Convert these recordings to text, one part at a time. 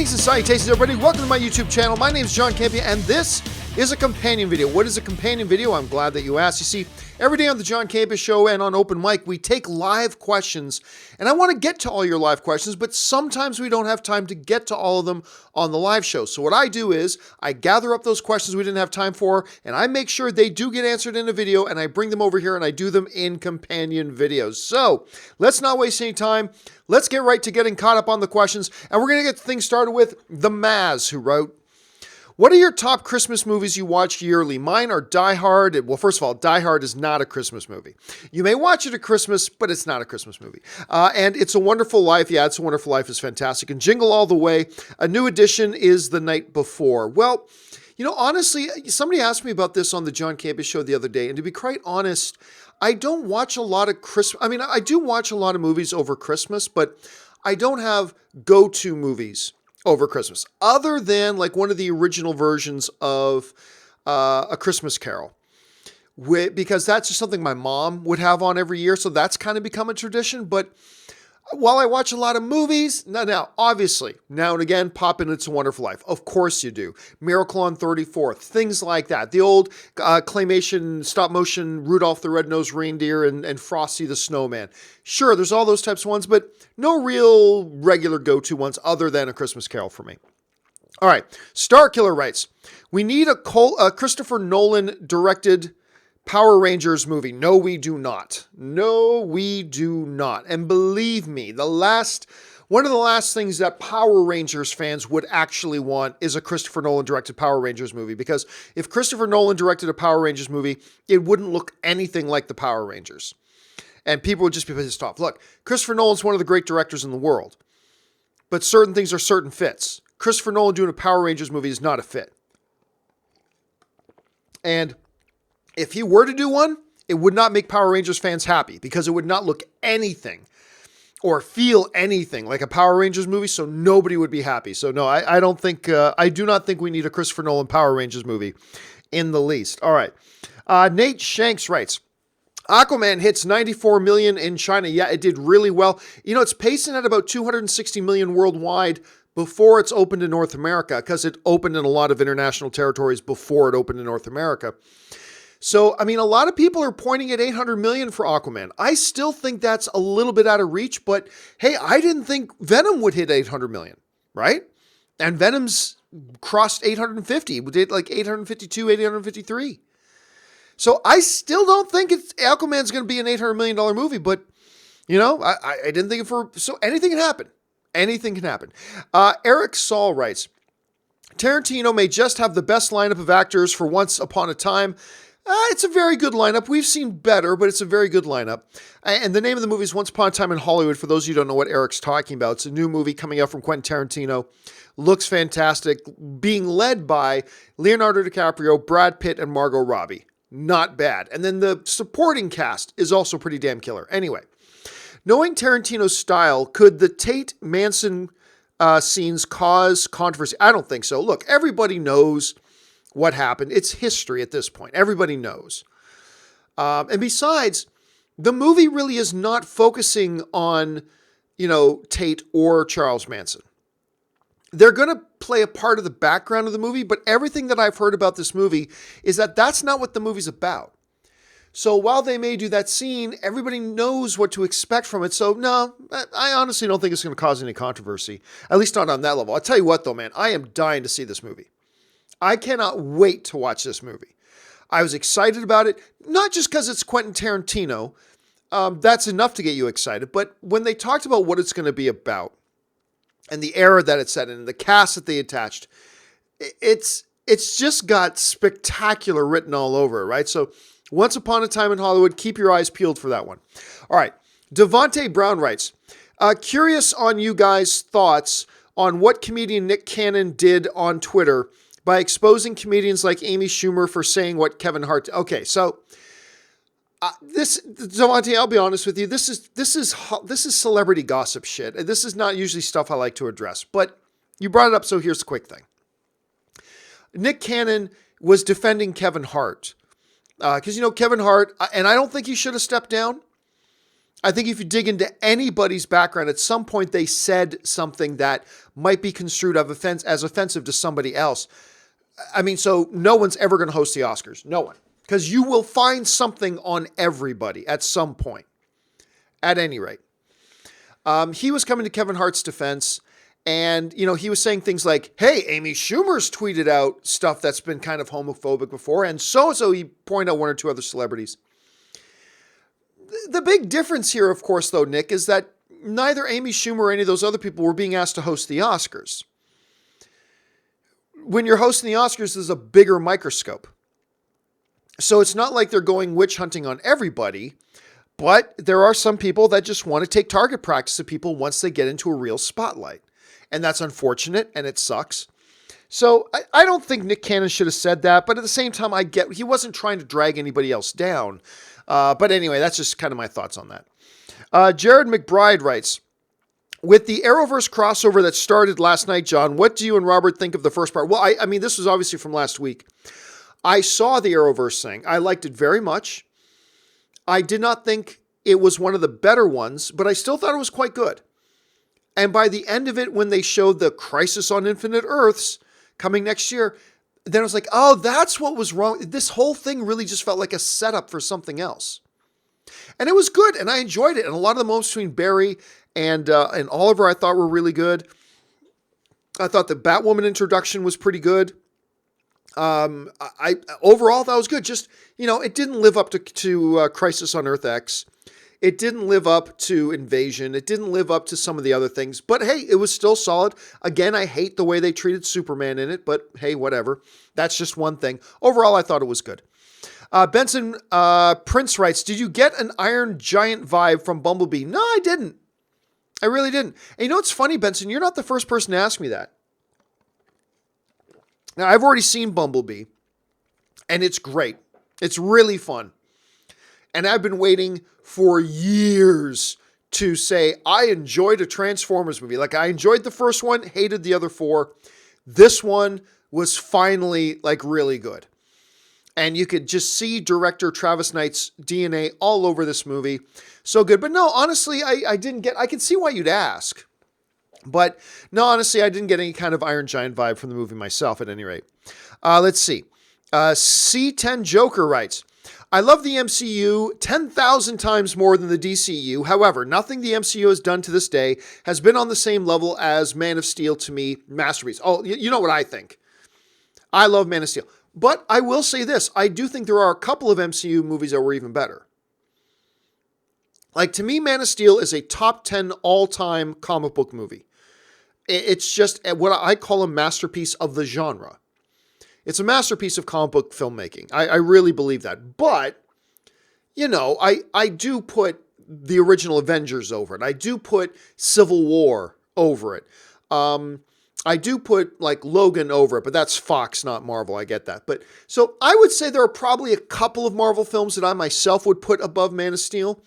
Greetings and salutations, everybody. Welcome to my YouTube channel. My name is John Campia, and this is a companion video. What is a companion video? I'm glad that you asked. You see, every day on the John Campia Show and on Open Mic, we take live questions, and I want to get to all your live questions, but sometimes we don't have time to get to all of them on the live show. So what I do is I gather up those questions we didn't have time for, and I make sure they do get answered in a video, and I bring them over here and I do them in companion videos. So let's not waste any time. Let's get right to getting caught up on the questions, and we're going to get things started with the Maz, who wrote, what are your top Christmas movies you watch yearly? Mine are Die Hard. Well, first of all, Die Hard is not a Christmas movie. You may watch it at Christmas, but it's not a Christmas movie. And It's a Wonderful Life. Yeah, It's a Wonderful Life is fantastic. And Jingle All the Way. A new edition is The Night Before. Well, you know, honestly, somebody asked me about this on the John Campia Show the other day. And to be quite honest, I don't watch a lot of Christmas. I mean, I do watch a lot of movies over Christmas, but I don't have go-to movies over Christmas, other than like one of the original versions of A Christmas Carol, because that's just something my mom would have on every year. So that's kind of become a tradition. But while I watch a lot of movies, now obviously, now and again, pop in It's a Wonderful Life. Of course you do. Miracle on 34th, things like that. The old claymation, stop motion, Rudolph the Red-Nosed Reindeer and Frosty the Snowman. Sure, there's all those types of ones, but no real regular go-to ones other than A Christmas Carol for me. All right, Starkiller writes, we need a Christopher Nolan directed Power Rangers movie. No, we do not. No, we do not. And believe me, one of the last things that Power Rangers fans would actually want is a Christopher Nolan directed Power Rangers movie. Because if Christopher Nolan directed a Power Rangers movie, it wouldn't look anything like the Power Rangers. And people would just be pissed off. Look, Christopher Nolan's one of the great directors in the world. But certain things are certain fits. Christopher Nolan doing a Power Rangers movie is not a fit. And if he were to do one, it would not make Power Rangers fans happy because it would not look anything or feel anything like a Power Rangers movie, so nobody would be happy. So no, I do not think we need a Christopher Nolan Power Rangers movie in the least. All right. Nate Shanks writes, Aquaman hits 94 million in China. Yeah, it did really well. You know, it's pacing at about 260 million worldwide before it's opened in North America, because it opened in a lot of international territories before it opened in North America. So, I mean, a lot of people are pointing at 800 million for Aquaman. I still think that's a little bit out of reach, but hey, I didn't think Venom would hit 800 million, right? And Venom's crossed 850. We did like 852, 853. So I still don't think Aquaman's going to be an $800 million movie, but you know, I didn't think so anything can happen. Anything can happen. Eric Saul writes, Tarantino may just have the best lineup of actors for Once Upon a Time. It's a very good lineup. We've seen better, but it's a very good lineup. And the name of the movie is Once Upon a Time in Hollywood. For those of you who don't know what Eric's talking about, it's a new movie coming out from Quentin Tarantino. Looks fantastic. Being led by Leonardo DiCaprio, Brad Pitt, and Margot Robbie. Not bad. And then the supporting cast is also pretty damn killer. Anyway, knowing Tarantino's style, could the Tate Manson scenes cause controversy? I don't think so. Look, everybody knows what happened. It's history at this point. Everybody knows. And besides, the movie really is not focusing on, you know, Tate or Charles Manson. They're going to play a part of the background of the movie, but everything that I've heard about this movie is that that's not what the movie's about. So while they may do that scene, everybody knows what to expect from it. So no, I honestly don't think it's going to cause any controversy, at least not on that level. I'll tell you what though, man, I am dying to see this movie. I cannot wait to watch this movie. I was excited about it, not just because it's Quentin Tarantino. That's enough to get you excited. But when they talked about what it's going to be about and the era that it's set in, and the cast that they attached, it's just got spectacular written all over it, right? So Once Upon a Time in Hollywood, keep your eyes peeled for that one. All right. Devontae Brown writes, curious on you guys' thoughts on what comedian Nick Cannon did on Twitter by exposing comedians like Amy Schumer for saying what Kevin Hart. Okay, so Devontae, I'll be honest with you. This is celebrity gossip shit. This is not usually stuff I like to address, but you brought it up, so here's the quick thing. Nick Cannon was defending Kevin Hart because, you know, Kevin Hart, and I don't think he should have stepped down. I think if you dig into anybody's background, at some point they said something that might be construed as offensive to somebody else. I mean, so no one's ever going to host the Oscars. No one. Because you will find something on everybody at some point. At any rate. He was coming to Kevin Hart's defense, and, he was saying things like, hey, Amy Schumer's tweeted out stuff that's been kind of homophobic before, and so he pointed out one or two other celebrities. The big difference here, of course, though, Nick, is that neither Amy Schumer or any of those other people were being asked to host the Oscars. When you're hosting the Oscars, there's a bigger microscope. So it's not like they're going witch hunting on everybody, but there are some people that just want to take target practice of people once they get into a real spotlight. And that's unfortunate, and it sucks. So I don't think Nick Cannon should have said that, but at the same time, he wasn't trying to drag anybody else down. But anyway, that's just kind of my thoughts on that. Jared McBride writes, with the Arrowverse crossover that started last night, John, what do you and Robert think of the first part? Well, I mean, this was obviously from last week. I saw the Arrowverse thing. I liked it very much. I did not think it was one of the better ones, but I still thought it was quite good. And by the end of it, when they showed the Crisis on Infinite Earths coming next year, then I was like, oh, that's what was wrong. This whole thing really just felt like a setup for something else. And it was good, and I enjoyed it. And a lot of the moments between Barry and Oliver I thought were really good. I thought the Batwoman introduction was pretty good. I overall thought it was good. Just, it didn't live up to Crisis on Earth X. It didn't live up to Invasion. It didn't live up to some of the other things. But hey, it was still solid. Again, I hate the way they treated Superman in it, but hey, whatever. That's just one thing. Overall, I thought it was good. Benson Prince writes, did you get an Iron Giant vibe from Bumblebee? No, I didn't. I really didn't. And you know what's funny, Benson? You're not the first person to ask me that. Now, I've already seen Bumblebee, and it's great. It's really fun. And I've been waiting for years to say, I enjoyed a Transformers movie. Like, I enjoyed the first one, hated the other four. This one was finally, really good. And you could just see director Travis Knight's DNA all over this movie. So good. But no, honestly, I didn't get... I can see why you'd ask. But no, honestly, I didn't get any kind of Iron Giant vibe from the movie myself at any rate. Let's see. C10 Joker writes, I love the MCU 10,000 times more than the DCEU. However, nothing the MCU has done to this day has been on the same level as Man of Steel, to me, masterpiece. Oh, you know what I think. I love Man of Steel. But I will say this. I do think there are a couple of MCU movies that were even better. Like, to me, Man of Steel is a top 10 all-time comic book movie. It's just what I call a masterpiece of the genre. It's a masterpiece of comic book filmmaking. I really believe that. But, I do put the original Avengers over it. I do put Civil War over it. I do put, Logan over it, but that's Fox, not Marvel. I get that. But so I would say there are probably a couple of Marvel films that I myself would put above Man of Steel.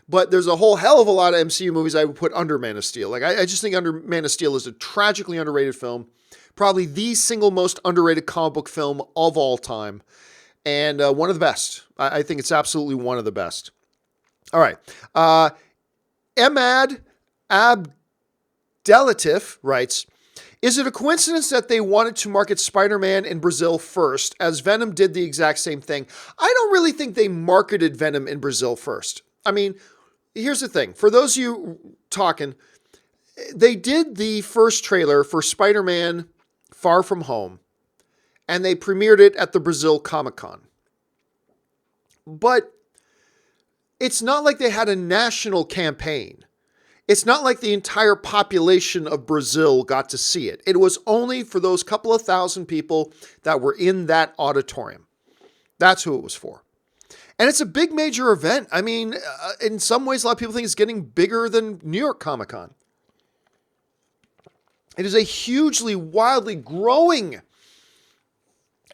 But there's a whole hell of a lot of MCU movies I would put under Man of Steel. I just think Man of Steel is a tragically underrated film. Probably the single most underrated comic book film of all time. And one of the best. I think it's absolutely one of the best. All right. Emad Abdelatif writes, is it a coincidence that they wanted to market Spider-Man in Brazil first, as Venom did the exact same thing? I don't really think they marketed Venom in Brazil first. I mean, here's the thing. For those of you talking, they did the first trailer for Spider-Man Far From Home, and they premiered it at the Brazil Comic-Con. But it's not like they had a national campaign. It's not like the entire population of Brazil got to see it. It was only for those couple of thousand people that were in that auditorium. That's who it was for. And it's a big major event. I mean, in some ways, a lot of people think it's getting bigger than New York Comic Con. It is a hugely, wildly growing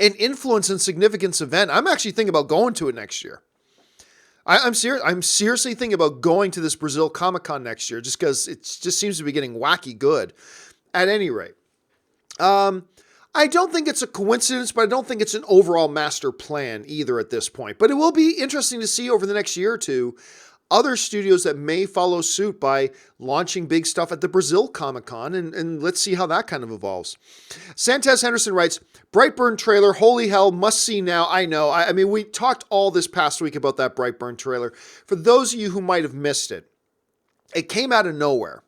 in influence and significance event. I'm actually thinking about going to it next year. I'm serious. I'm seriously thinking about going to this Brazil Comic Con next year just because it just seems to be getting wacky good. At any rate, I don't think it's a coincidence, but I don't think it's an overall master plan either at this point. But it will be interesting to see over the next year or two other studios that may follow suit by launching big stuff at the Brazil Comic-Con, and let's see how that kind of evolves. Santez Henderson writes, Brightburn trailer, holy hell, must see now. I know. I mean, we talked all this past week about that Brightburn trailer. For those of you who might have missed it, it came out of nowhere.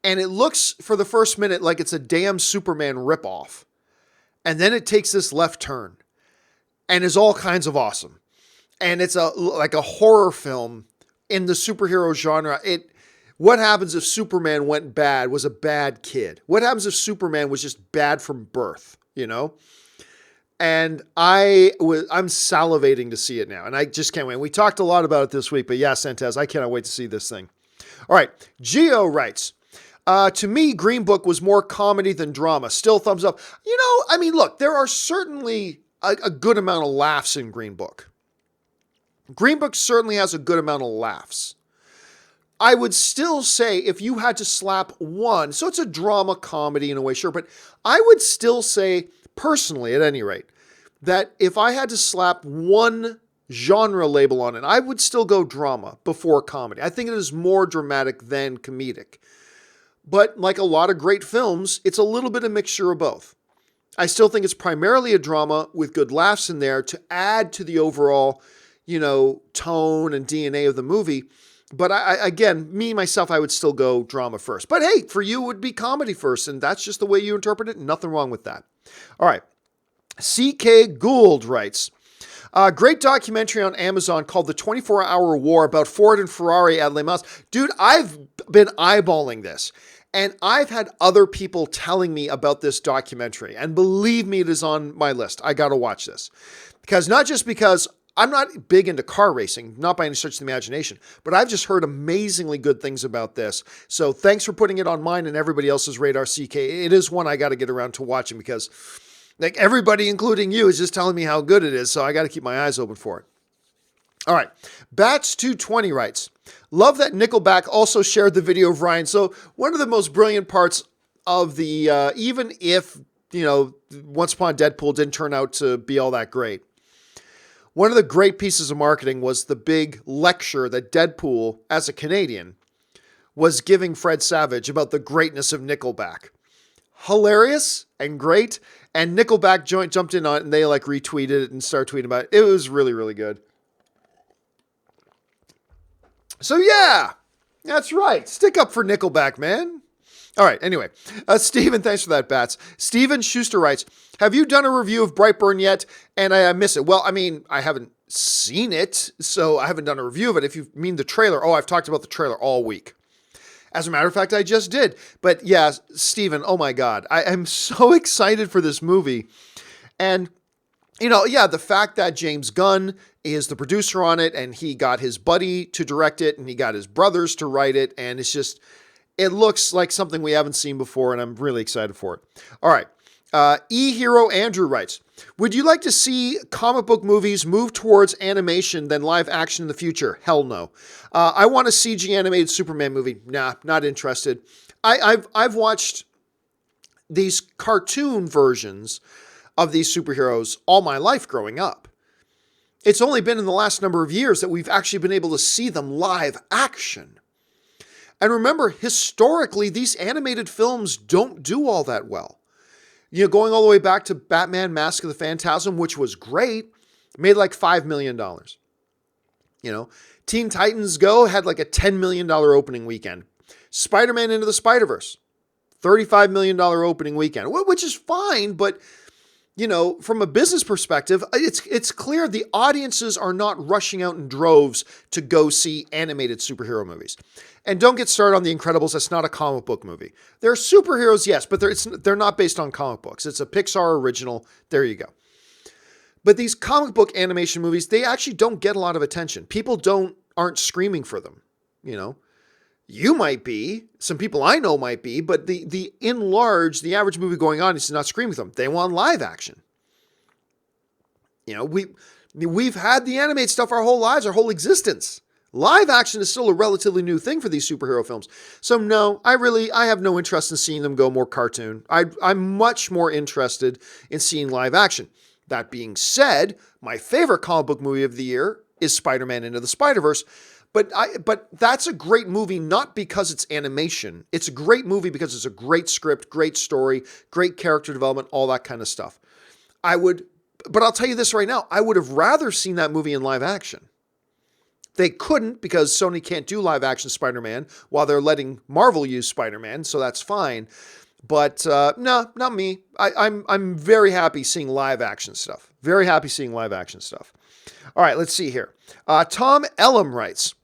And it looks, for the first minute, like it's a damn Superman ripoff. And then it takes this left turn. And is all kinds of awesome. And it's like a horror film in the superhero genre. What happens if Superman went bad, was a bad kid? What happens if Superman was just bad from birth, you know? And I'm salivating to see it now. And I just can't wait. We talked a lot about it this week, but yeah, Santez, I cannot wait to see this thing. All right. Gio writes, to me, Green Book was more comedy than drama. Still thumbs up. You know, I mean, look, there are certainly a good amount of laughs in Green Book. Green Book certainly has a good amount of laughs. I would still say if you had to slap one, so it's a drama comedy in a way, sure, but I would still say, personally, at any rate, that if I had to slap one genre label on it, I would still go drama before comedy. I think it is more dramatic than comedic. But like a lot of great films, it's a little bit of mixture of both. I still think it's primarily a drama with good laughs in there to add to the overall, tone and DNA of the movie. But again, myself, I would still go drama first. But hey, for you, it would be comedy first, and that's just the way you interpret it. Nothing wrong with that. All right. C.K. Gould writes, great documentary on Amazon called The 24-Hour War about Ford and Ferrari at Le Mans. Dude, I've been eyeballing this. And I've had other people telling me about this documentary. And believe me, it is on my list. I got to watch this. Not just because I'm not big into car racing, not by any stretch of the imagination, but I've just heard amazingly good things about this. So thanks for putting it on mine and everybody else's radar, CK. It is one I got to get around to watching because like everybody, including you, is just telling me how good it is. So I got to keep my eyes open for it. All right. Bats220 writes, love that Nickelback also shared the video of Ryan. So one of the most brilliant parts of the, even if, Once Upon a Deadpool didn't turn out to be all that great. One of the great pieces of marketing was the big lecture that Deadpool, as a Canadian, was giving Fred Savage about the greatness of Nickelback. Hilarious and great. And Nickelback jumped in on it and they retweeted it and started tweeting about it. It was really, really good. So yeah, that's right. Stick up for Nickelback, man. All right. Anyway, Steven, thanks for that, Bats. Steven Schuster writes, have you done a review of Brightburn yet? And I miss it. Well, I mean, I haven't seen it, so I haven't done a review of it. If you mean the trailer, I've talked about the trailer all week. As a matter of fact, I just did. But yeah, Steven, oh my God. I'm so excited for this movie. And the fact that James Gunn is the producer on it and he got his buddy to direct it and he got his brothers to write it. And it looks like something we haven't seen before and I'm really excited for it. All right. E-Hero Andrew writes, would you like to see comic book movies move towards animation than live action in the future? Hell no. I want a CG animated Superman movie. Nah, not interested. I've watched these cartoon versions of these superheroes all my life growing up. It's only been in the last number of years that we've actually been able to see them live action. And remember, historically, these animated films don't do all that well. Going all the way back to Batman Mask of the Phantasm, which was great, made like $5 million. Teen Titans Go had like a $10 million opening weekend. Spider-Man Into the Spider-Verse, $35 million opening weekend, which is fine, but from a business perspective, it's clear the audiences are not rushing out in droves to go see animated superhero movies. And don't get started on The Incredibles. That's not a comic book movie. They're superheroes, yes, but they're not based on comic books. It's a Pixar original. There you go. But these comic book animation movies, they actually don't get a lot of attention. People aren't screaming for them. You might be, some people I know might be, but the average movie going on is not screaming for them. They want live action. We've had the animated stuff our whole lives, our whole existence. Live action is still a relatively new thing for these superhero films. So no, I have no interest in seeing them go more cartoon. I'm much more interested in seeing live action. That being said, my favorite comic book movie of the year is Spider-Man Into the Spider-Verse. But that's a great movie, not because it's animation. It's a great movie because it's a great script, great story, great character development, all that kind of stuff. But I'll tell you this right now, I would have rather seen that movie in live action. They couldn't because Sony can't do live action Spider-Man while they're letting Marvel use Spider-Man, so that's fine. But no, not me. I'm very happy seeing live action stuff. Very happy seeing live action stuff. All right, let's see here. Tom Elam writes,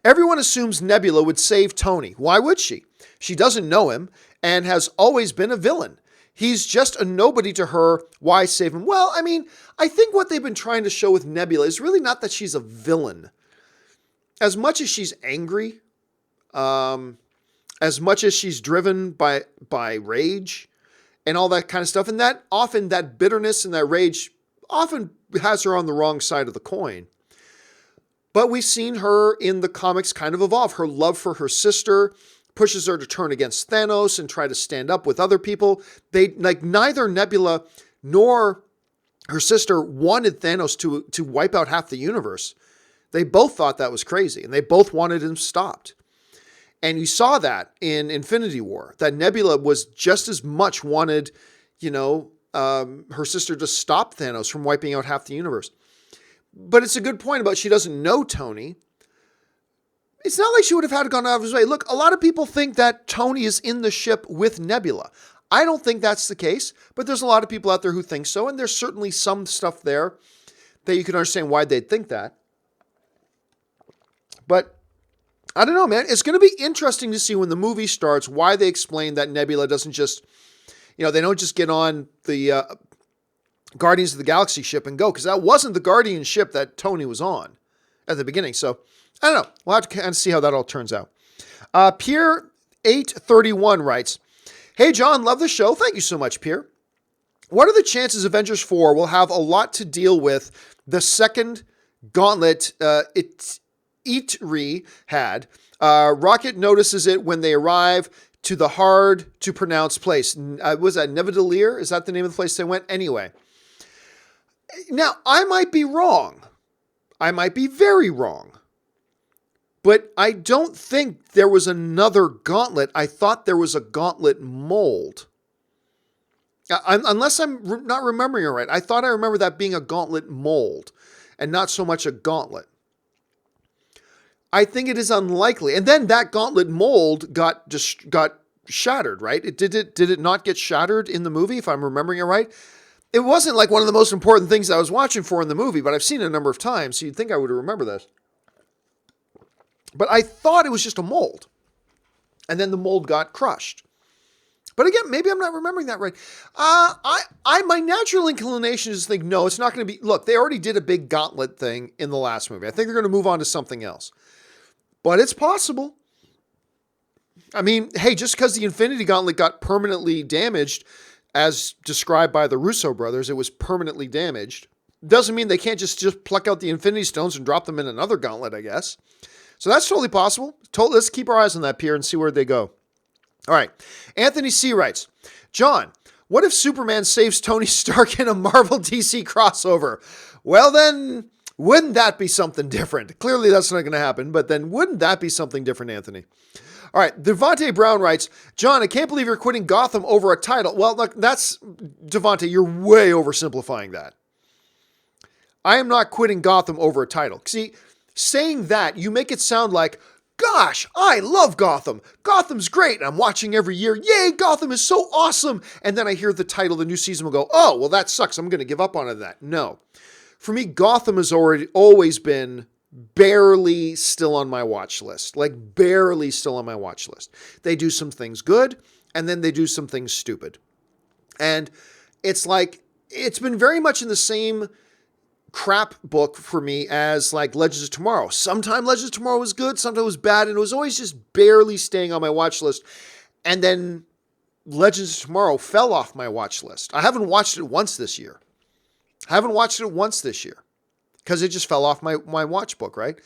everyone assumes Nebula would save Tony. Why would she? She doesn't know him and has always been a villain. He's just a nobody to her. Why save him? Well, I mean, I think what they've been trying to show with Nebula is really not that she's a villain. As much as she's angry, as much as she's driven by rage and all that kind of stuff, and that often that bitterness and that rage often has her on the wrong side of the coin. But we've seen her in the comics kind of evolve. Her love for her sister pushes her to turn against Thanos and try to stand up with other people. Neither Nebula nor her sister wanted Thanos to wipe out half the universe. They both thought that was crazy, and they both wanted him stopped. And you saw that in Infinity War, that Nebula was just as much wanted, her sister to stop Thanos from wiping out half the universe. But it's a good point about she doesn't know Tony. It's not like she would have had to gone out of his way. Look, a lot of people think that Tony is in the ship with Nebula. I don't think that's the case, but there's a lot of people out there who think so, and there's certainly some stuff there that you can understand why they'd think that. But I don't know, man. It's going to be interesting to see when the movie starts why they explain that Nebula doesn't just, they don't just get on the Guardians of the Galaxy ship and go, because that wasn't the Guardian ship that Tony was on at the beginning. So I don't know. We'll have to kind of see how that all turns out. Pierre831 writes, hey, John, love the show. Thank you so much, Pierre. What are the chances Avengers 4 will have a lot to deal with the second gauntlet Itri had? Rocket notices it when they arrive to the hard-to-pronounce place. Was that Nidavellir? Is that the name of the place they went? Anyway. Now, I might be wrong. I might be very wrong. But I don't think there was another gauntlet. I thought there was a gauntlet mold. Unless I'm not remembering it right. I thought I remember that being a gauntlet mold and not so much a gauntlet. I think it is unlikely. And then that gauntlet mold got shattered, right? Did it not get shattered in the movie, if I'm remembering it right? It wasn't like one of the most important things I was watching for in the movie, but I've seen it a number of times, so you'd think I would remember this. But I thought it was just a mold. And then the mold got crushed. But again, maybe I'm not remembering that right. My natural inclination is to think, no, it's not going to be... Look, they already did a big gauntlet thing in the last movie. I think they're going to move on to something else. But it's possible. I mean, hey, just because the Infinity Gauntlet got permanently damaged, as described by the Russo brothers, it was permanently damaged, doesn't mean they can't just pluck out the Infinity Stones and drop them in another gauntlet, I guess. So that's totally possible. Let's keep our eyes on that, Pierre, and see where they go. All right. Anthony C. writes, John, what if Superman saves Tony Stark in a Marvel DC crossover? Well, then, wouldn't that be something different? Clearly, that's not going to happen, but then wouldn't that be something different, Anthony? All right. Devontae Brown writes, John, I can't believe you're quitting Gotham over a title. Well, look, Devontae, you're way oversimplifying that. I am not quitting Gotham over a title. See, saying that, you make it sound like, gosh, I love Gotham. Gotham's great. I'm watching every year. Yay, Gotham is so awesome. And then I hear the title of the new season will go, oh, well, that sucks. I'm going to give up on that. No. For me, Gotham has always been barely still on my watch list. Like barely still on my watch list. They do some things good, and then they do some things stupid. And it's like, it's been very much in the same crap book for me as like Legends of Tomorrow. Sometimes Legends of Tomorrow was good, sometimes it was bad, and it was always just barely staying on my watch list. And then Legends of Tomorrow fell off my watch list. I haven't watched it once this year. Because it just fell off my watch book, right?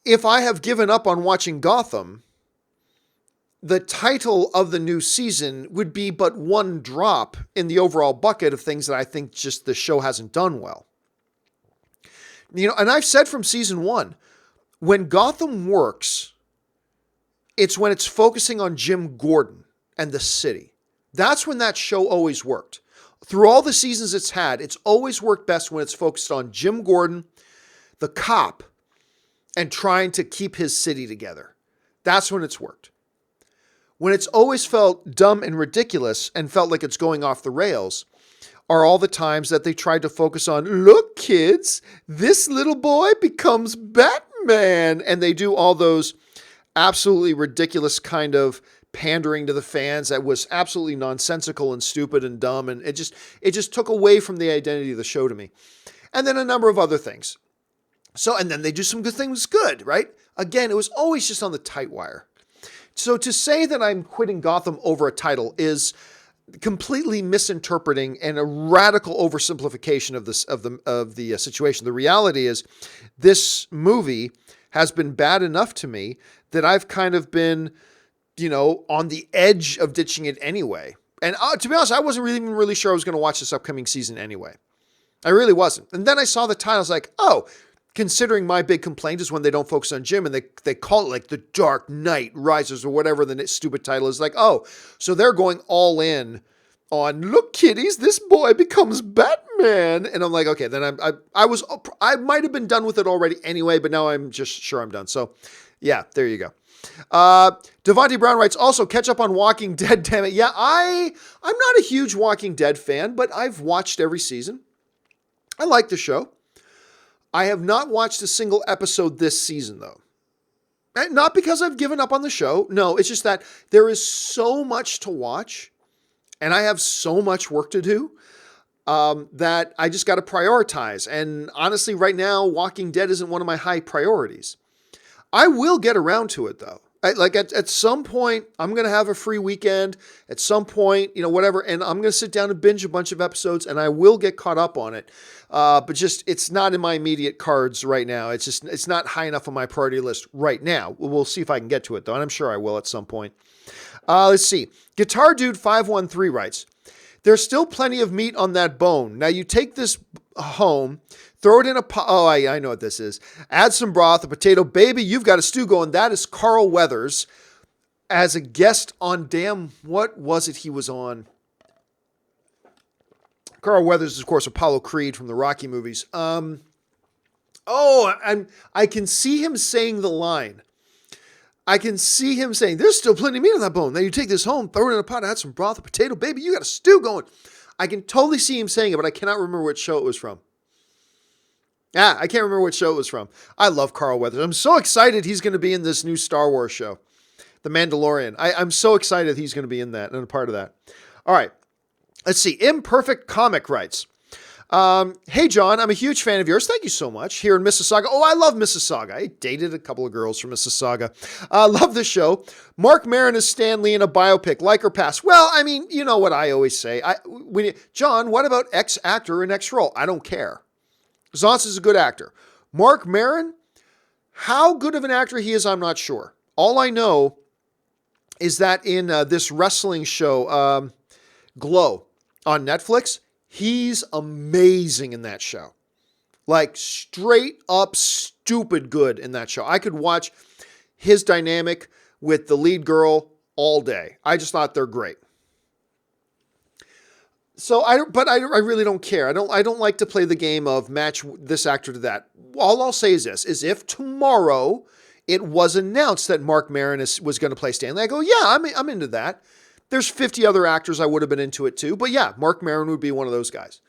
If I have given up on watching Gotham, the title of the new season would be but one drop in the overall bucket of things that I think just the show hasn't done well. And I've said from season 1, when Gotham works, it's when it's focusing on Jim Gordon and the city. That's when that show always worked. Through all the seasons it's had, it's always worked best when it's focused on Jim Gordon, the cop, and trying to keep his city together. That's when it's worked. When it's always felt dumb and ridiculous and felt like it's going off the rails are all the times that they tried to focus on, look, kids, this little boy becomes Batman. And they do all those absolutely ridiculous kind of pandering to the fans that was absolutely nonsensical and stupid and dumb. And it just took away from the identity of the show to me. And then a number of other things. And then they do some good things good, right? Again, it was always just on the tight wire. So to say that I'm quitting Gotham over a title is completely misinterpreting and a radical oversimplification of the situation. The reality is this movie has been bad enough to me that I've kind of been, on the edge of ditching it anyway. And to be honest, I wasn't even really sure I was going to watch this upcoming season anyway. I really wasn't. And then I saw the title, I was like, oh, considering my big complaint is when they don't focus on Jim and they call it like The Dark Knight Rises or whatever the stupid title is, like, oh, so they're going all in on, look, kiddies, this boy becomes Batman. And I'm like, okay, then I might have been done with it already anyway, but now I'm just sure I'm done. So yeah, there you go. Devontae Brown writes, also catch up on Walking Dead, damn it. Yeah, I'm not a huge Walking Dead fan, but I've watched every season. I like the show. I have not watched a single episode this season, though. Not because I've given up on the show. No, it's just that there is so much to watch, and I have so much work to do that I just got to prioritize. And honestly, right now, Walking Dead isn't one of my high priorities. I will get around to it, though. At some point, I'm going to have a free weekend. At some point, whatever, and I'm going to sit down and binge a bunch of episodes, and I will get caught up on it. But just, it's not in my immediate cards right now. It's not high enough on my priority list right now. We'll see if I can get to it, though, and I'm sure I will at some point. Let's see. Guitar Dude 513 writes, there's still plenty of meat on that bone. Now you take this home, throw it in a pot. Oh, I know what this is. Add some broth, a potato. Baby, you've got a stew going. That is Carl Weathers as a guest on what was it he was on? Carl Weathers is, of course, Apollo Creed from the Rocky movies. I can see him saying the line. I can see him saying, there's still plenty of meat on that bone. Now you take this home, throw it in a pot, add some broth, a potato. Baby, you got a stew going. I can totally see him saying it, but I cannot remember what show it was from. I can't remember what show it was from. I love Carl Weathers. I'm so excited he's going to be in this new Star Wars show, The Mandalorian. I'm so excited he's going to be in that and a part of that. All right. Let's see. Imperfect Comic writes, hey, John, I'm a huge fan of yours. Thank you so much. Here in Mississauga. Oh, I love Mississauga. I dated a couple of girls from Mississauga. Love the show. Mark Maron as Stan Lee in a biopic, like or pass? Well, I mean, you know what I always say. John, what about X actor in X role? I don't care. Zonce is a good actor. Mark Maron, how good of an actor he is, I'm not sure. All I know is that in this wrestling show, Glow on Netflix, he's amazing in that show. Like straight up stupid good in that show. I could watch his dynamic with the lead girl all day. I just thought they're great. So I really don't care. I don't like to play the game of match this actor to that. All I'll say is this, is if tomorrow it was announced that Mark Maron was going to play Stan Lee, I go, yeah, I'm into that. There's 50 other actors I would have been into it too. But yeah, Mark Maron would be one of those guys.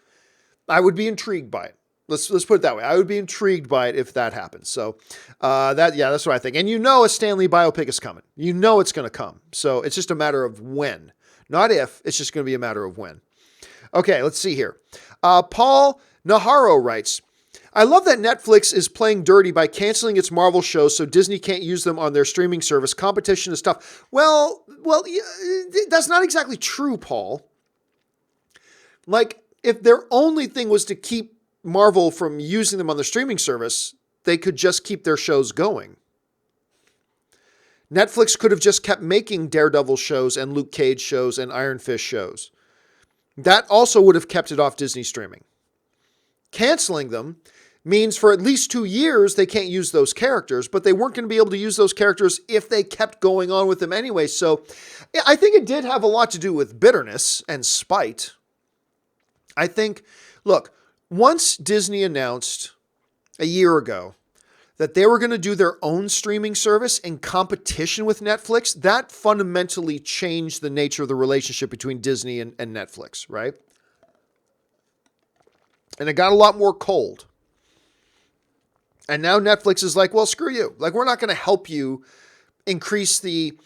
I would be intrigued by it. Let's put it that way. I would be intrigued by it if that happens. So that's what I think. And a Stan Lee biopic is coming. You know it's going to come. So it's just a matter of when. Not if. It's just going to be a matter of when. Okay, let's see here. Paul Naharo writes, I love that Netflix is playing dirty by canceling its Marvel shows so Disney can't use them on their streaming service. Competition is tough. Well, that's not exactly true, Paul. Like, if their only thing was to keep Marvel from using them on the streaming service, they could just keep their shows going. Netflix could have just kept making Daredevil shows and Luke Cage shows and Iron Fist shows. That also would have kept it off Disney streaming. Canceling them means for at least 2 years, they can't use those characters, but they weren't going to be able to use those characters if they kept going on with them anyway. So I think it did have a lot to do with bitterness and spite. I think, look, once Disney announced a year ago that they were going to do their own streaming service in competition with Netflix, that fundamentally changed the nature of the relationship between Disney and Netflix, right? And it got a lot more cold. And now Netflix is like, well, screw you. Like, we're not going to help you increase the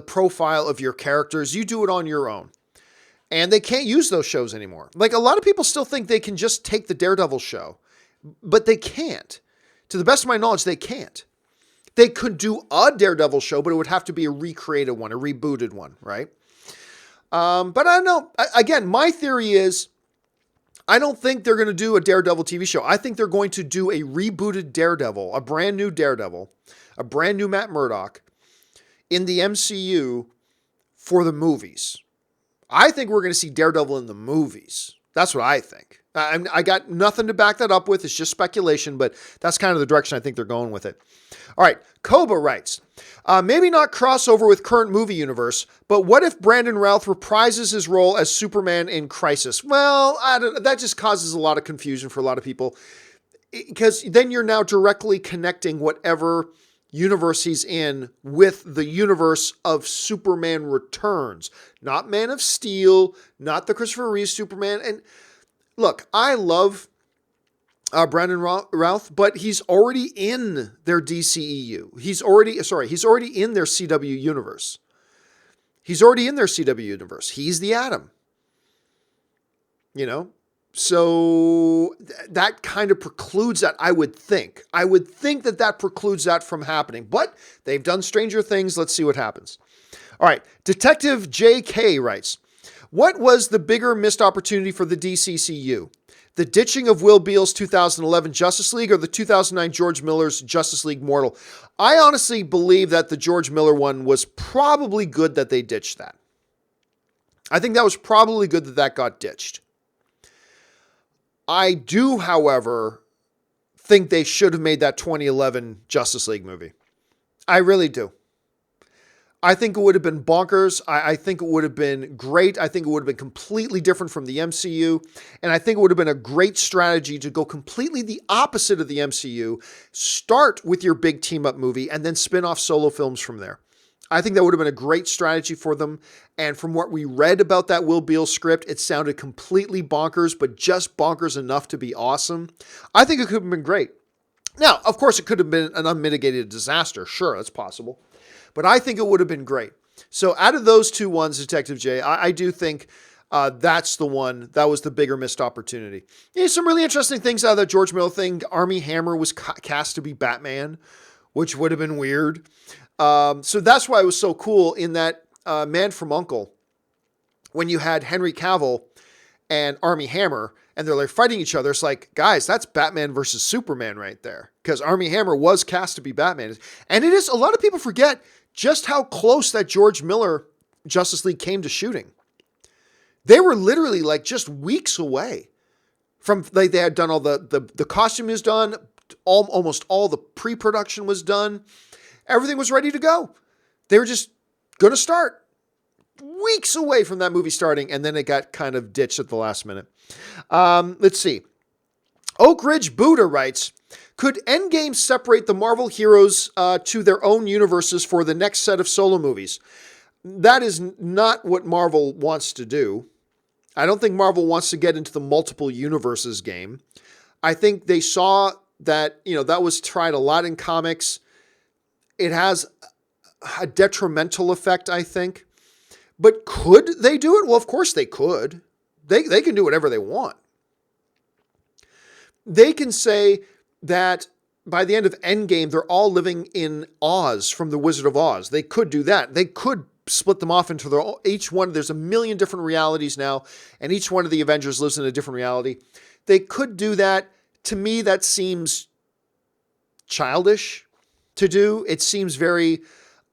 profile of your characters. You do it on your own. And they can't use those shows anymore. Like, a lot of people still think they can just take the Daredevil show, but they can't. To the best of my knowledge, they can't. They could do a Daredevil show, but it would have to be a recreated one, a rebooted one, right? But I don't know. Again, my theory is, I don't think they're going to do a Daredevil TV show. I think they're going to do a rebooted Daredevil, a brand new Daredevil, a brand new Matt Murdock in the MCU for the movies. I think we're going to see Daredevil in the movies. That's what I think. I got nothing to back that up with. It's just speculation, but that's kind of the direction I think they're going with it. All right, Koba writes, maybe not crossover with current movie universe, but what if Brandon Routh reprises his role as Superman in Crisis? Well, that just causes a lot of confusion for a lot of people, because then you're now directly connecting whatever universe he's in with the universe of Superman Returns, not Man of Steel, not the Christopher Reeve Superman. And look, I love Brandon Routh, but he's already in their DCEU. He's already in their CW universe. He's already in their CW universe. He's the Atom. You know? So that kind of precludes that, I would think. I would think that precludes that from happening. But they've done Stranger Things. Let's see what happens. All right. Detective JK writes, what was the bigger missed opportunity for the DCCU? The ditching of Will Beall's 2011 Justice League or the 2009 George Miller's Justice League Mortal? I honestly believe that the George Miller one was probably good that they ditched that. I think that was probably good that got ditched. I do, however, think they should have made that 2011 Justice League movie. I really do. I think it would have been bonkers. I think it would have been great. I think it would have been completely different from the MCU. And I think it would have been a great strategy to go completely the opposite of the MCU. Start with your big team-up movie and then spin off solo films from there. I think that would have been a great strategy for them. And from what we read about that Will Beall script, it sounded completely bonkers, but just bonkers enough to be awesome. I think it could have been great. Now, of course, it could have been an unmitigated disaster. Sure, that's possible. But I think it would have been great. So out of those two ones, Detective J, I do think that's the one that was the bigger missed opportunity. Some really interesting things out of that George Miller thing. Armie Hammer was cast to be Batman, which would have been weird. So that's why it was so cool in that Man from U.N.C.L.E. when you had Henry Cavill and Armie Hammer, and they're like fighting each other. It's like, guys, that's Batman versus Superman right there. Because Armie Hammer was cast to be Batman. And it is, a lot of people forget just how close that George Miller Justice League came to shooting. They were literally like just weeks away from, like, they had done all the costume is done. Almost all the pre-production was done. Everything was ready to go. They were just going to start. Weeks away from that movie starting, and then it got kind of ditched at the last minute. Let's see. Oak Ridge Buddha writes, could Endgame separate the Marvel heroes to their own universes for the next set of solo movies? That is not what Marvel wants to do. I don't think Marvel wants to get into the multiple universes game. I think they saw that, that was tried a lot in comics. It has a detrimental effect, I think. But could they do it? Well, of course they could. They can do whatever they want. They can say that by the end of Endgame, they're all living in Oz from The Wizard of Oz. They could do that. They could split them off into each one. There's a million different realities now, and each one of the Avengers lives in a different reality. They could do that. To me, that seems childish to do. It seems very,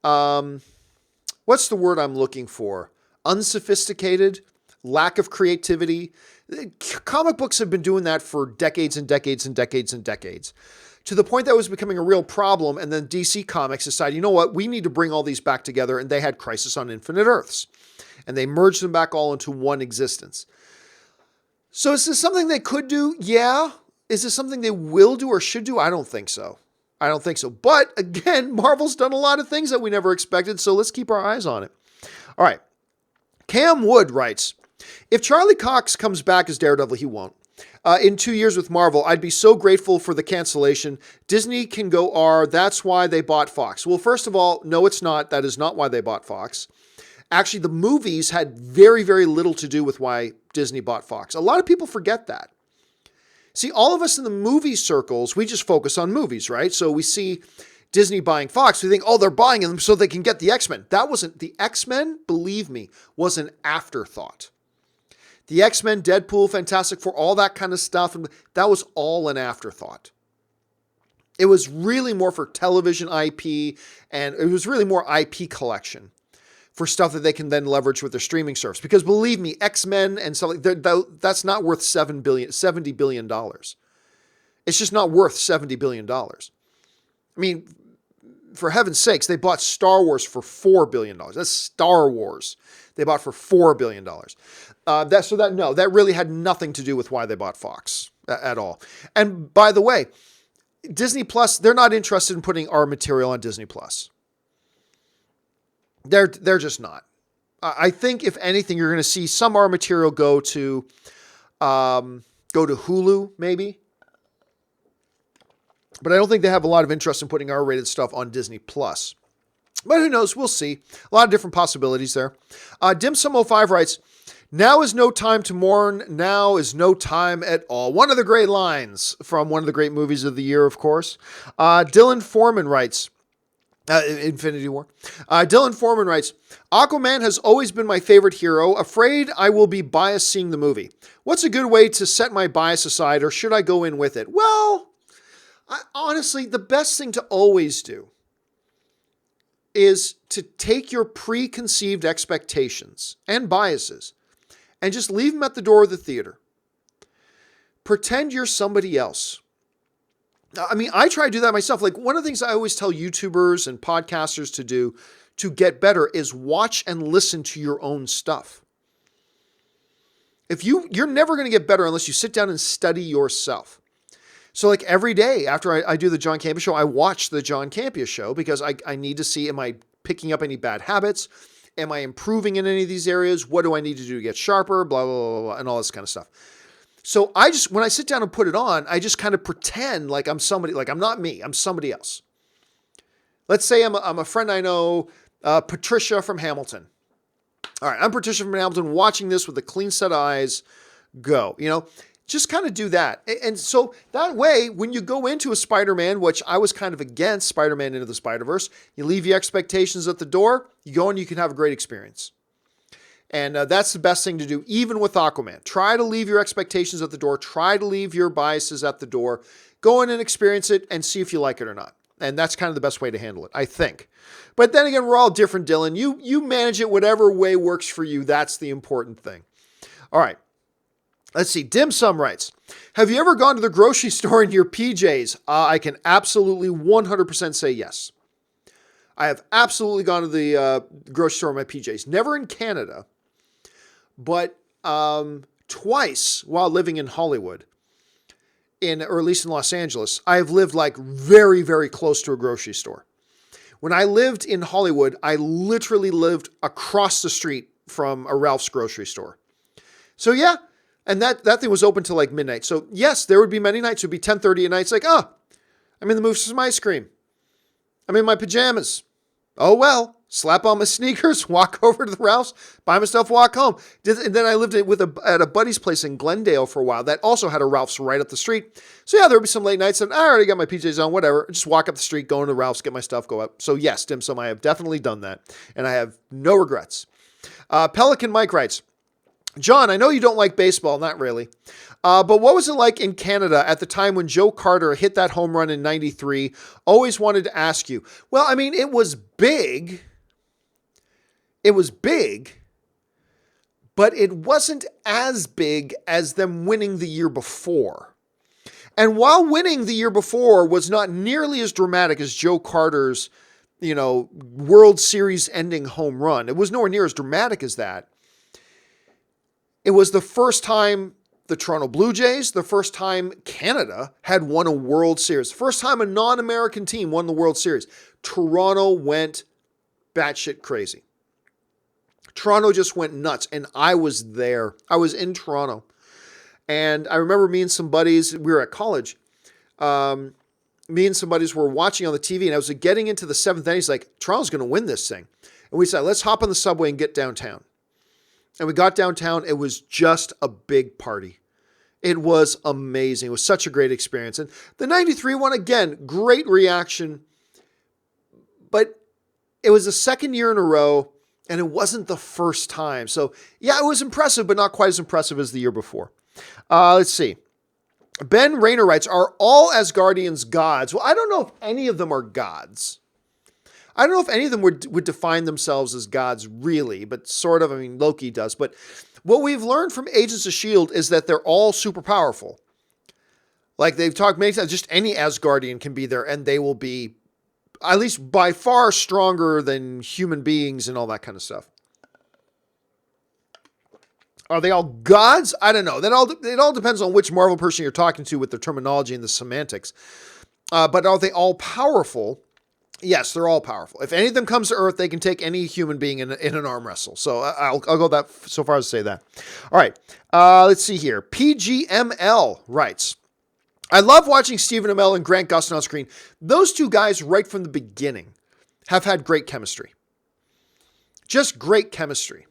what's the word I'm looking for? Unsophisticated. lack of creativity. Comic books have been doing that for decades and decades and decades and decades, to the point that it was becoming a real problem. And then DC Comics decided, you know what, we need to bring all these back together. And they had Crisis on Infinite Earths, and they merged them back all into one existence. So is this something they could do? Yeah. Is this something they will do or should do? I don't think so. But again, Marvel's done a lot of things that we never expected, so let's keep our eyes on it. All right. Cam Wood writes, if Charlie Cox comes back as Daredevil, he won't. In 2 years with Marvel, I'd be so grateful for the cancellation. Disney can go R. That's why they bought Fox. Well, first of all, no, it's not. That is not why they bought Fox. Actually, the movies had very, very little to do with why Disney bought Fox. A lot of people forget that. See, all of us in the movie circles, we just focus on movies, right? So we see Disney buying Fox. We think, oh, they're buying them so they can get the X-Men. That wasn't, the X-Men, believe me, was an afterthought. The X-Men, Deadpool, Fantastic Four, all that kind of stuff, that was all an afterthought. It was really more for television IP, and it was really more IP collection for stuff that they can then leverage with their streaming service. Because believe me, X-Men and stuff like that's not worth $70 billion. It's just not worth $70 billion. I mean, for heaven's sakes, they bought Star Wars for $4 billion. That's Star Wars. They bought for $4 billion. That really had nothing to do with why they bought Fox at all. And by the way, Disney Plus, they're not interested in putting our material on Disney Plus. They're just not. I think if anything, you're going to see some of our material go to Hulu, maybe. But I don't think they have a lot of interest in putting R-rated stuff on Disney Plus. But who knows? We'll see. A lot of different possibilities there. Dim5 writes, now is no time to mourn. Now is no time at all. One of the great lines from one of the great movies of the year, of course. Dylan Foreman writes, Infinity War. Dylan Foreman writes, Aquaman has always been my favorite hero. Afraid I will be biased seeing the movie. What's a good way to set my bias aside, or should I go in with it? Well, honestly, the best thing to always do is to take your preconceived expectations and biases and just leave them at the door of the theater. Pretend you're somebody else. I mean, I try to do that myself. Like, one of the things I always tell YouTubers and podcasters to do to get better is watch and listen to your own stuff. You're never going to get better unless you sit down and study yourself. So like every day after I do the John Campea show, I watch the John Campea show because I need to see, am I picking up any bad habits? Am I improving in any of these areas? What do I need to do to get sharper? Blah, blah, blah, blah, and all this kind of stuff. So when I sit down and put it on, I just kind of pretend like I'm somebody, like I'm not me, I'm somebody else. Let's say I'm a friend I know, Patricia from Hamilton. All right, I'm Patricia from Hamilton watching this with a clean set of eyes. Go, just kind of do that. And so that way, when you go into a Spider-Man, which I was kind of against Spider-Man Into the Spider-Verse, you leave your expectations at the door, you go and you can have a great experience. And that's the best thing to do, even with Aquaman. Try to leave your expectations at the door. Try to leave your biases at the door. Go in and experience it and see if you like it or not. And that's kind of the best way to handle it, I think. But then again, we're all different, Dylan. You manage it whatever way works for you. That's the important thing. All right. Let's see. Dim Sum writes, have you ever gone to the grocery store in your PJs? I can absolutely 100% say yes. I have absolutely gone to the grocery store in my PJs. Never in Canada, but twice while living in Hollywood, or at least in Los Angeles. I have lived like very, very close to a grocery store. When I lived in Hollywood, I literally lived across the street from a Ralph's grocery store. So yeah, and that thing was open till like midnight. So yes, there would be many nights. It would be 10:30 at night. It's like, I'm in the mood for some ice cream. I'm in my pajamas. Oh well, slap on my sneakers, walk over to the Ralph's, buy my stuff, walk home. And then I lived at a buddy's place in Glendale for a while that also had a Ralph's right up the street. So yeah, there would be some late nights and I already got my PJs on, whatever. Just walk up the street, go into Ralph's, get my stuff, go up. So yes, Dim Sum, I have definitely done that. And I have no regrets. Pelican Mike writes, John, I know you don't like baseball, not really. But what was it like in Canada at the time when Joe Carter hit that home run in 93? Always wanted to ask you. Well, I mean, it was big. But but it wasn't as big as them winning the year before. And while winning the year before was not nearly as dramatic as Joe Carter's, World Series ending home run, it was nowhere near as dramatic as that. It was the first time the Toronto Blue Jays, the first time Canada had won a World Series, the first time a non-American team won the World Series. Toronto went batshit crazy. Toronto just went nuts, and I was there. I was in Toronto. And I remember me and some buddies, we were at college. Me and some buddies were watching on the TV, and I was getting into the seventh inning. He's like, Toronto's going to win this thing. And we said, let's hop on the subway and get downtown. And we got downtown. It was just a big party. It was amazing. It was such a great experience. And the 93 one, again, great reaction. But it was the second year in a row, and it wasn't the first time. So, yeah, it was impressive, but not quite as impressive as the year before. Let's see. Ben Rayner writes, are all Asgardians gods? Well, I don't know if any of them are gods. I don't know if any of them would define themselves as gods, really, but sort of. I mean, Loki does. But what we've learned from Agents of S.H.I.E.L.D. is that they're all super powerful. Like they've talked many times, just any Asgardian can be there, and they will be, at least by far, stronger than human beings and all that kind of stuff. Are they all gods? I don't know. It all depends on which Marvel person you're talking to with the terminology and the semantics. But are they all powerful? Yes, they're all powerful. If any of them comes to Earth, they can take any human being in an arm wrestle. So I'll go that so far as to say that. All right. Let's see here. PGML writes, I love watching Stephen Amell and Grant Gustin on screen. Those two guys right from the beginning have had great chemistry. Just great chemistry.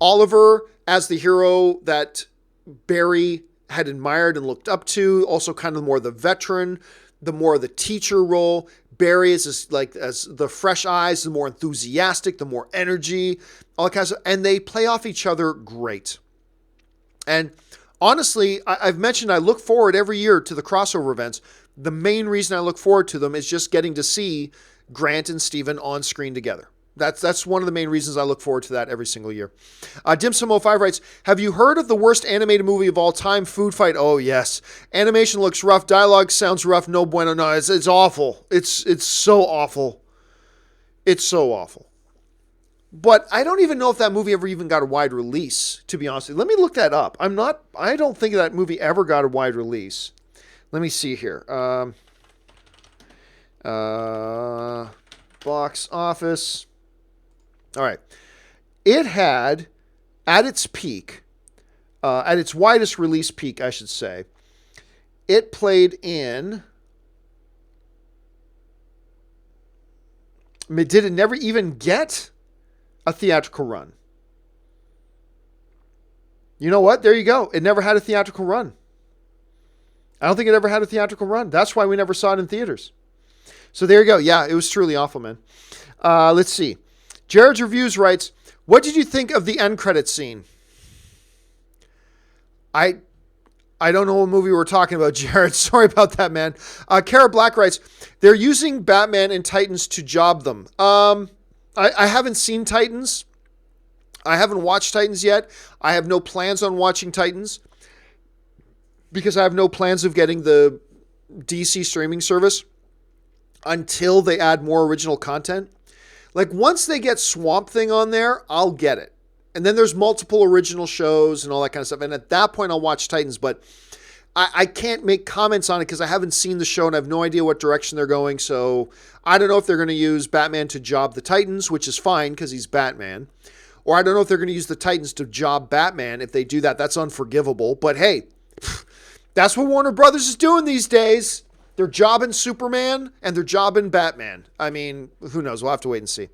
Oliver as the hero that Barry had admired and looked up to, also kind of more the veteran, the more the teacher role. Barry is as the fresh eyes, the more enthusiastic, the more energy, all that kind of stuff. And they play off each other great. And honestly, I've mentioned I look forward every year to the crossover events. The main reason I look forward to them is just getting to see Grant and Stephen on screen together. That's one of the main reasons I look forward to that every single year. Dimsum05 writes, have you heard of the worst animated movie of all time, Food Fight? Oh, yes. Animation looks rough. Dialogue sounds rough. No bueno. No, it's awful. It's so awful. It's so awful. But I don't even know if that movie ever even got a wide release, to be honest with you. Let me look that up. I don't think that movie ever got a wide release. Let me see here. Box office. All right. It had, at its peak, at its widest release peak, I should say, it played in, did it never even get a theatrical run? You know what? There you go. It never had a theatrical run. I don't think it ever had a theatrical run. That's why we never saw it in theaters. So there you go. Yeah, it was truly awful, man. Let's see. Jared's Reviews writes, what did you think of the end credits scene? I don't know what movie we're talking about, Jared. Sorry about that, man. Kara Black writes, they're using Batman and Titans to job them. I haven't seen Titans. I haven't watched Titans yet. I have no plans on watching Titans because I have no plans of getting the DC streaming service until they add more original content. Like once they get Swamp Thing on there, I'll get it. And then there's multiple original shows and all that kind of stuff. And at that point, I'll watch Titans. But I can't make comments on it because I haven't seen the show and I have no idea what direction they're going. So I don't know if they're going to use Batman to job the Titans, which is fine because he's Batman. Or I don't know if they're going to use the Titans to job Batman. If they do that, that's unforgivable. But hey, that's what Warner Brothers is doing these days. They're jobbing Superman and they're jobbing Batman. I mean, who knows? We'll have to wait and see.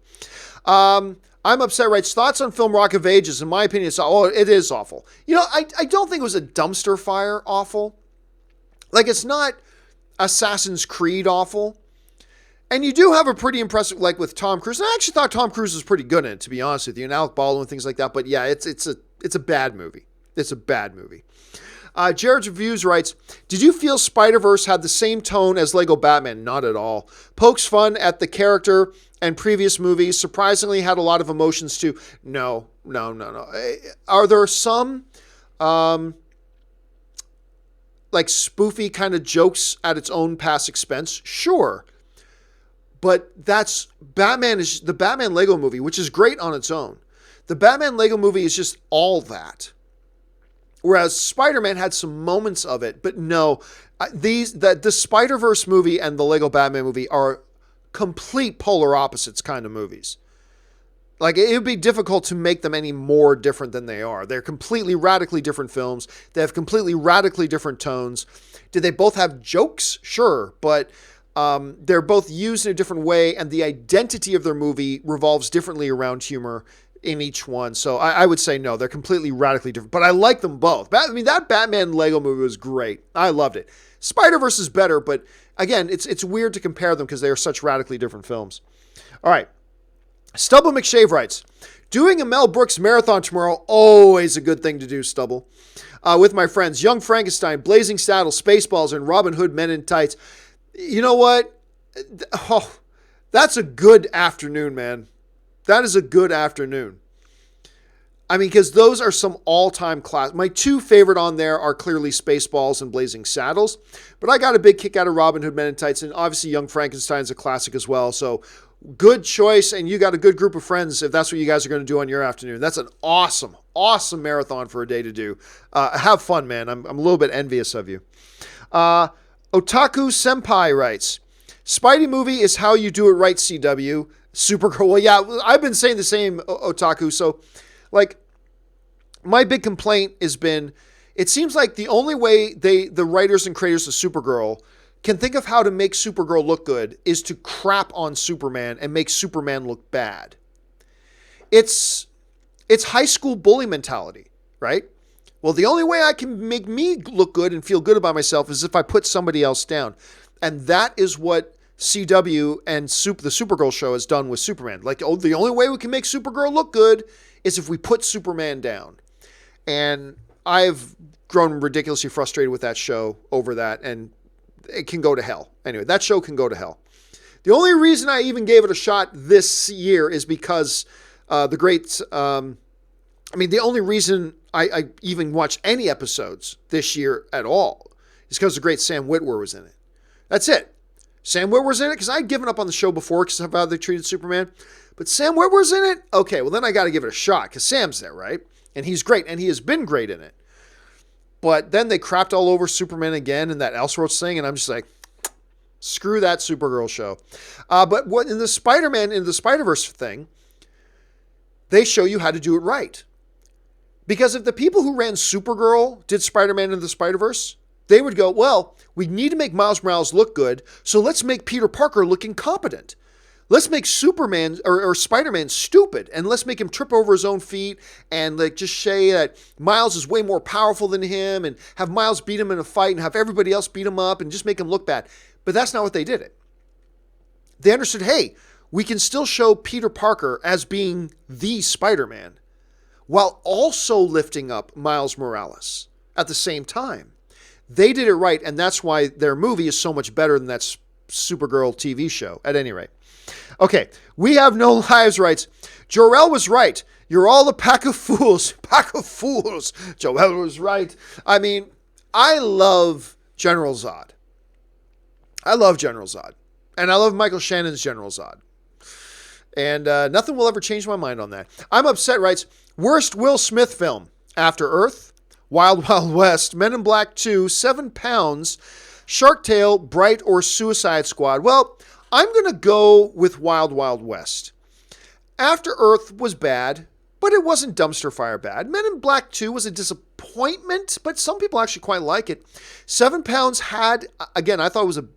I'm upset, writes, thoughts on film Rock of Ages. In my opinion, it is awful. I don't think it was a dumpster fire awful. Like, it's not Assassin's Creed awful. And you do have a pretty impressive, like with Tom Cruise. And I actually thought Tom Cruise was pretty good in it, to be honest with you. And Alec Baldwin and things like that. But yeah, it's a bad movie. It's a bad movie. Jared's Reviews writes, did you feel Spider-Verse had the same tone as Lego Batman? Not at all. Pokes fun at the character and previous movies. Surprisingly had a lot of emotions too. No. Are there some like spoofy kind of jokes at its own past expense? Sure. But that's the Batman Lego movie, which is great on its own. The Batman Lego movie is just all that. Whereas Spider-Man had some moments of it, but no, the Spider-Verse movie and the Lego Batman movie are complete polar opposites kind of movies. Like, it would be difficult to make them any more different than they are. They're completely radically different films. They have completely radically different tones. Did they both have jokes? Sure, but they're both used in a different way, and the identity of their movie revolves differently around humor in each one. So I would say no, they're completely radically different, but I like them both. I mean, that Batman Lego movie was great. I loved it. Spider-Verse is better, but again, it's weird to compare them because they are such radically different films. All right. Stubble McShave writes, doing a Mel Brooks marathon tomorrow, always a good thing to do, Stubble. With my friends, Young Frankenstein, Blazing Saddles, Spaceballs, and Robin Hood Men in Tights. You know what? Oh, that's a good afternoon, man. That is a good afternoon. I mean, because those are some all-time class. My two favorite on there are clearly Spaceballs and Blazing Saddles. But I got a big kick out of Robin Hood Men in Tights, and obviously Young Frankenstein's a classic as well. So good choice, and you got a good group of friends if that's what you guys are going to do on your afternoon. That's an awesome, awesome marathon for a day to do. Have fun, man. I'm a little bit envious of you. Otaku Senpai writes, Spidey movie is how you do it right, CW. Supergirl. Well, yeah, I've been saying the same, Otaku. So, like, my big complaint has been, it seems like the only way the writers and creators of Supergirl can think of how to make Supergirl look good is to crap on Superman and make Superman look bad. It's high school bully mentality, right? Well, the only way I can make me look good and feel good about myself is if I put somebody else down. And that is what CW and the Supergirl show has done with Superman. Like, the only way we can make Supergirl look good is if we put Superman down. And I've grown ridiculously frustrated with that show over that, and it can go to hell. Anyway, that show can go to hell. The only reason I even gave it a shot this year is because the only reason I even watched any episodes this year at all is because the great Sam Witwer was in it. That's it. Sam Witwer's in it because I'd given up on the show before because of how they treated Superman. But Sam Witwer's in it? Okay, well then I got to give it a shot because Sam's there, right? And he's great, and he has been great in it. But then they crapped all over Superman again and that Elseworlds thing, and I'm just like, screw that Supergirl show. But what in the Spider-Verse thing, they show you how to do it right. Because if the people who ran Supergirl did Spider-Man into the Spider-Verse, they would go, well, we need to make Miles Morales look good, so let's make Peter Parker look incompetent. Let's make Superman or Spider-Man stupid, and let's make him trip over his own feet and like just say that Miles is way more powerful than him and have Miles beat him in a fight and have everybody else beat him up and just make him look bad. But that's not what they did it. They understood, hey, we can still show Peter Parker as being the Spider-Man while also lifting up Miles Morales at the same time. They did it right, and that's why their movie is so much better than that Supergirl TV show, at any rate. Okay, we have no lives writes. Jor-El was right. You're all a pack of fools. Pack of fools. Jor-El was right. I mean, I love General Zod. I love General Zod. And I love Michael Shannon's General Zod. And nothing will ever change my mind on that. I'm upset writes, worst Will Smith film. After Earth, Wild Wild West, Men in Black 2, 7 Pounds, Shark Tale, Bright, or Suicide Squad. Well, I'm going to go with Wild Wild West. After Earth was bad, but it wasn't dumpster fire bad. Men in Black 2 was a disappointment, but some people actually quite like it. 7 Pounds had, again, I thought it was a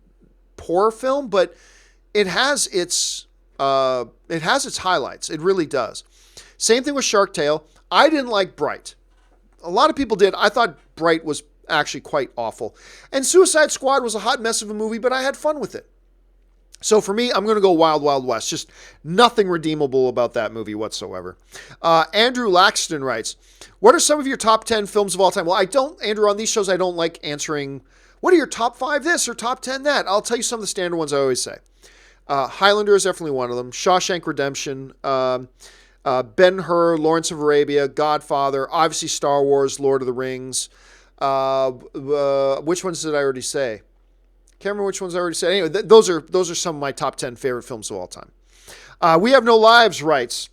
poor film, but it has its highlights. It really does. Same thing with Shark Tale. I didn't like Bright. A lot of people did. I thought Bright was actually quite awful. And Suicide Squad was a hot mess of a movie, but I had fun with it. So for me, I'm going to go Wild Wild West. Just nothing redeemable about that movie whatsoever. Andrew Laxton writes, what are some of your top 10 films of all time? Well, Andrew, on these shows, I don't like answering, what are your top 5 this or top 10 that? I'll tell you some of the standard ones I always say. Highlander is definitely one of them. Shawshank Redemption, Ben-Hur, Lawrence of Arabia, Godfather, obviously Star Wars, Lord of the Rings. Which ones did I already say? Can't remember which ones I already said. Anyway, those are some of my top 10 favorite films of all time. We Have No Lives writes,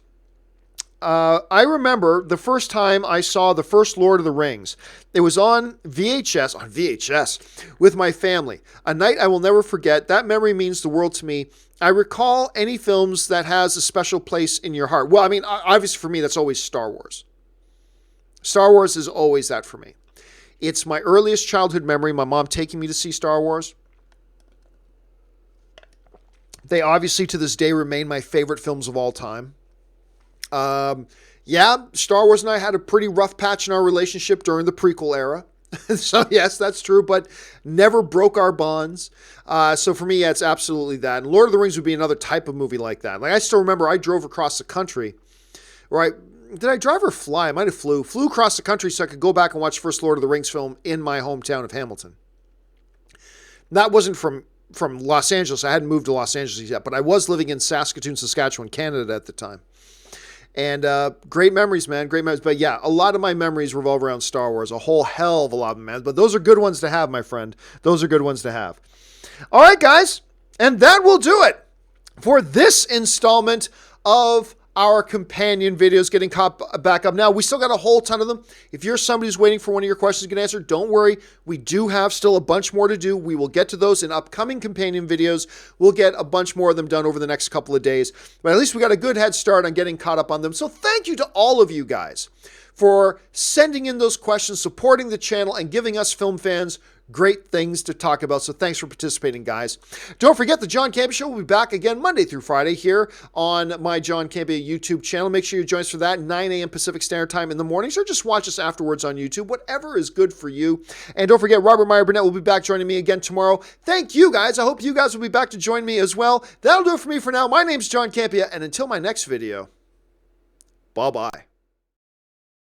I remember the first time I saw the first Lord of the Rings. It was on VHS with my family. A night I will never forget. That memory means the world to me. I recall any films that has a special place in your heart. Well, I mean, obviously for me, that's always Star Wars. Star Wars is always that for me. It's my earliest childhood memory, my mom taking me to see Star Wars. They obviously, to this day, remain my favorite films of all time. Star Wars and I had a pretty rough patch in our relationship during the prequel era. So, yes, that's true, but never broke our bonds. So, for me, yeah, it's absolutely that. And Lord of the Rings would be another type of movie like that. Like, I still remember I drove across the country, right? Did I drive or fly? I might have flew across the country so I could go back and watch the first Lord of the Rings film in my hometown of Hamilton. That wasn't from Los Angeles. I hadn't moved to Los Angeles yet, but I was living in Saskatoon, Saskatchewan, Canada at the time. And great memories, man. Great memories. But yeah, a lot of my memories revolve around Star Wars. A whole hell of a lot of them, man. But those are good ones to have, my friend. Those are good ones to have. All right, guys. And that will do it for this installment of our companion videos getting caught back up. Now, we still got a whole ton of them. If you're somebody who's waiting for one of your questions to get answered, don't worry. We do have still a bunch more to do. We will get to those in upcoming companion videos. We'll get a bunch more of them done over the next couple of days. But at least we got a good head start on getting caught up on them. So thank you to all of you guys for sending in those questions, supporting the channel, and giving us film fans great things to talk about. So thanks for participating, guys. Don't forget the John Campea Show will be back again Monday through Friday here on my John Campea YouTube channel. Make sure you join us for that, 9 a.m. Pacific Standard Time in the mornings, or just watch us afterwards on YouTube, whatever is good for you. And don't forget, Robert Meyer Burnett will be back joining me again tomorrow. Thank you, guys. I hope you guys will be back to join me as well. That'll do it for me for now. My name's John Campea, and until my next video, bye-bye.